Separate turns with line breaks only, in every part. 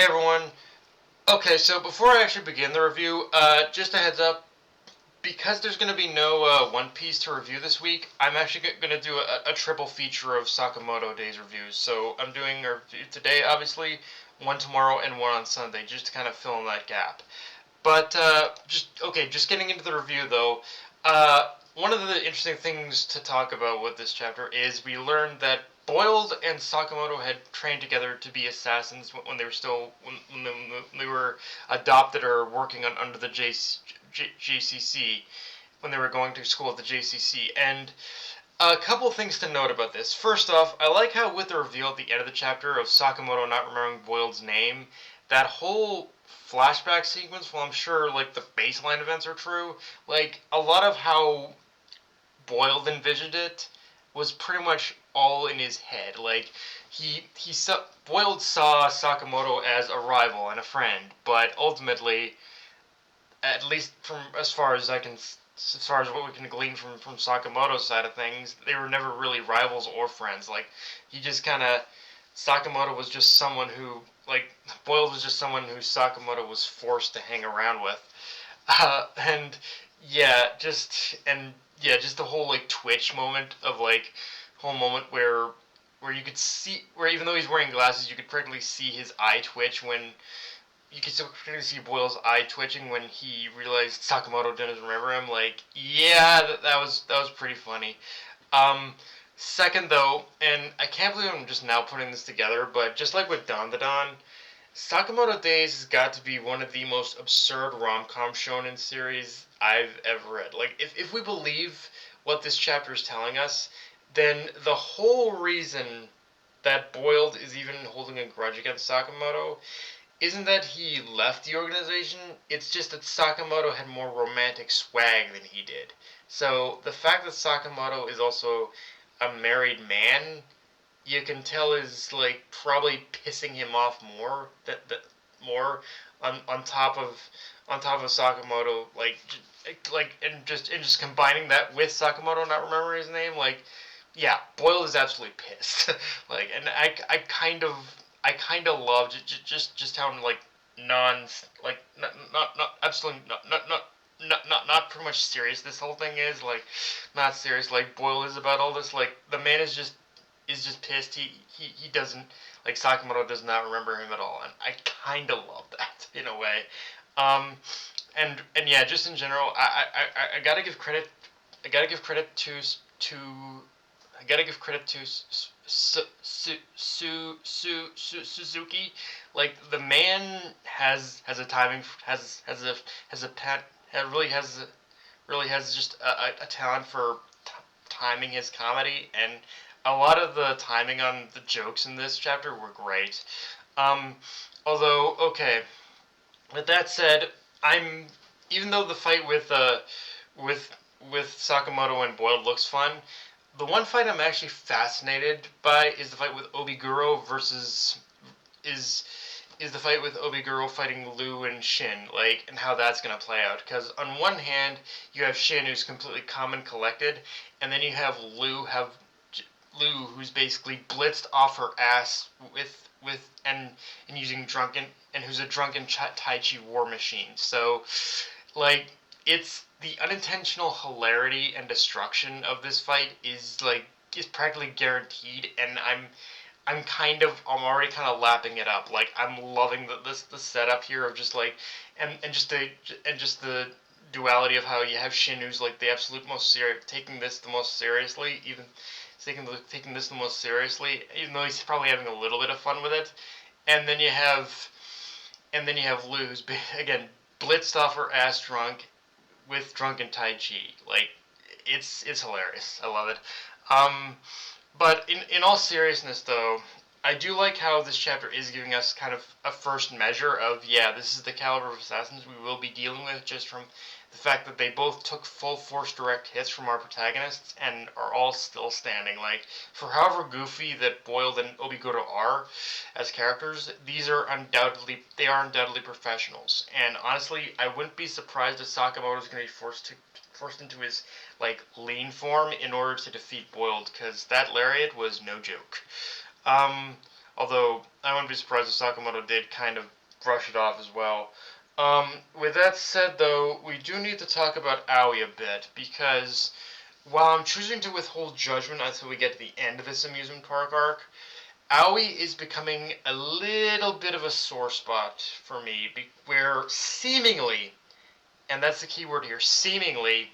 Hey everyone. Okay, so before I actually begin the review, just a heads up, because there's going to be no One Piece to review this week, I'm actually going to do a triple feature of Sakamoto Days reviews. So I'm doing a review today, obviously, one tomorrow, and one on Sunday, just to kind of fill in that gap. But just getting into the review though. One of the interesting things to talk about with this chapter is we learned that Boiled and Sakamoto had trained together to be assassins when they were still when they were adopted or working on under the JCC when they were going to school at the JCC. And a couple things to note about this. First off, I like how with the reveal at the end of the chapter of Sakamoto not remembering Boiled's name, that whole flashback sequence, while I'm sure like the baseline events are true, like a lot of how Boiled envisioned it was pretty much all in his head. Like he saw Boiled saw Sakamoto as a rival and a friend, but ultimately, at least from as far as as far as what we can glean from Sakamoto's side of things, they were never really rivals or friends. Like he just kind of Sakamoto was just someone who like Boyle was just someone who Sakamoto was forced to hang around with, and yeah, just the whole like twitch moment of like whole moment where you could see where even though he's wearing glasses, you could practically see his eye twitch when you can still clearly see Boyle's eye twitching when he realized Sakamoto didn't remember him. Like, yeah, that was pretty funny. Um, Second though, and I can't believe I'm just now putting this together, but just like with Don the Don, Sakamoto Days has got to be one of the most absurd rom-com shonen series I've ever read. Like, if we believe what this chapter is telling us, then the whole reason that Boiled is even holding a grudge against Sakamoto isn't that he left the organization, it's just that Sakamoto had more romantic swag than he did. So the fact that Sakamoto is also a married man, you can tell is like probably pissing him off more that more on top of Sakamoto and just combining that with Sakamoto not remembering his name like yeah, Boyle is absolutely pissed. Like, and I kind of love just how like non like not absolutely not pretty much serious this whole thing is like not serious like Boyle is about all this like the man is just pissed he doesn't like Sakamoto does not remember him at all and I kind of love that in a way um and yeah just in general I gotta give credit I gotta give credit to I gotta give credit to Suzuki. Like the man has a timing has a pat really has just a talent for timing his comedy, and a lot of the timing on the jokes in this chapter were great. Um, Although okay, with that said, I'm even though the fight with with Sakamoto and Boyle looks fun, the one fight I'm actually fascinated by is the fight with Obiguro versus is is the fight with Obiguro fighting Lu and Shin, like, and how that's gonna play out. Because on one hand, you have Shin who's completely calm and collected, and then you have Lu who's basically blitzed off her ass and using drunken and who's a drunken Tai Chi war machine. So, like, it's the unintentional hilarity and destruction of this fight is practically guaranteed, and I'm already kind of lapping it up. Like I'm loving the setup here of just like and just the duality of how you have Shin who's like the absolute most serious taking this the most seriously even taking this the most seriously even though he's probably having a little bit of fun with it, and then you have Lu who's again blitzed off her ass drunk with drunken Tai Chi. Like it's hilarious. I love it. Um, but in all seriousness, though, I do like how this chapter is giving us kind of a first measure of yeah, this is the caliber of assassins we will be dealing with just from the fact that they both took full force direct hits from our protagonists and are all still standing. Like for however goofy that Boiled and Obiguro are as characters, they are undoubtedly professionals. And honestly, I wouldn't be surprised if Sakamoto is going to be forced into his like lean form in order to defeat Boiled because that lariat was no joke. Um, Although I wouldn't be surprised if Sakamoto did kind of brush it off as well. With that said, though, we do need to talk about Aoi a bit, because while I'm choosing to withhold judgment until we get to the end of this amusement park arc, Aoi is becoming a little bit of a sore spot for me, where seemingly, and that's the key word here, seemingly,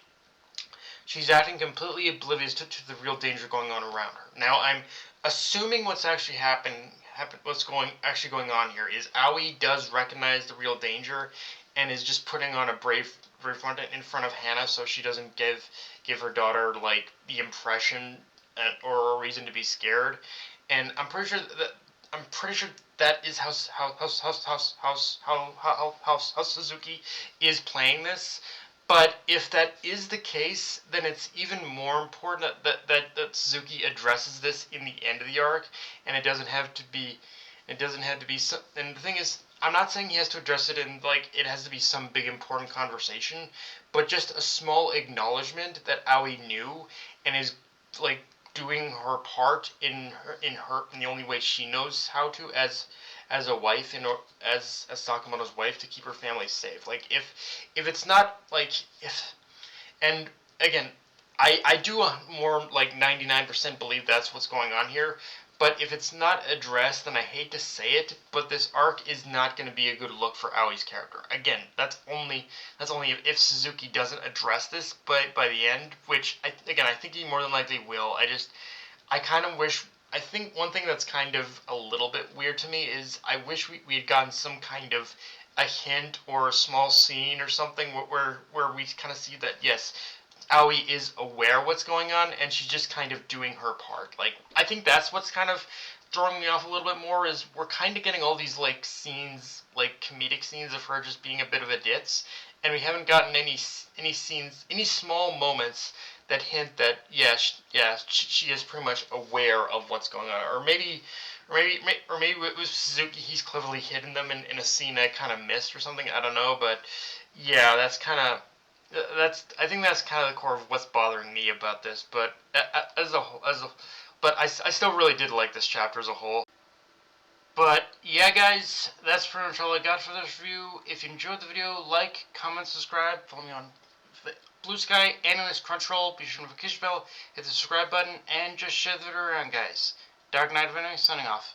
she's acting completely oblivious to the real danger going on around her. Now, I'm assuming what's actually what's actually going on here is Aoi does recognize the real danger, and is just putting on a brave front in front of Hannah, so she doesn't give her daughter like the impression or a reason to be scared. And I'm pretty sure that is how Suzuki is playing this. But if that is the case, then it's even more important that Suzuki addresses this in the end of the arc, and it doesn't have to be. It doesn't have to be. And the thing is, I'm not saying he has to address it in like it has to be some big important conversation, but just a small acknowledgement that Aoi knew and is like doing her part in the only way she knows how to as a wife and as Sakamoto's wife to keep her family safe. Like if it's not like if and again, I do more like 99% believe that's what's going on here. But if it's not addressed, then I hate to say it, but this arc is not going to be a good look for Aoi's character. Again, that's only if Suzuki doesn't address this by the end, which I think he more than likely will. I kind of wish. I think one thing that's kind of a little bit weird to me is I wish we had gotten some kind of a hint or a small scene or something where we kind of see that yes, Aoi is aware what's going on and she's just kind of doing her part. Like I think that's what's kind of throwing me off a little bit more is we're kind of getting all these like scenes, like comedic scenes of her just being a bit of a ditz, and we haven't gotten any scenes, any small moments that hint that she is pretty much aware of what's going on, or maybe with Suzuki he's cleverly hidden them in a scene I kind of missed or something. I don't know, but yeah, I think that's kind of the core of what's bothering me about this. But but I still really did like this chapter as a whole. But yeah, guys, that's pretty much all I got for this review. If you enjoyed the video, like, comment, subscribe, follow me on Blue Sky and on this Crunchyroll. Be sure to notification bell, hit the subscribe button, and just share the video around, guys. Dark Knight of Enemy signing off.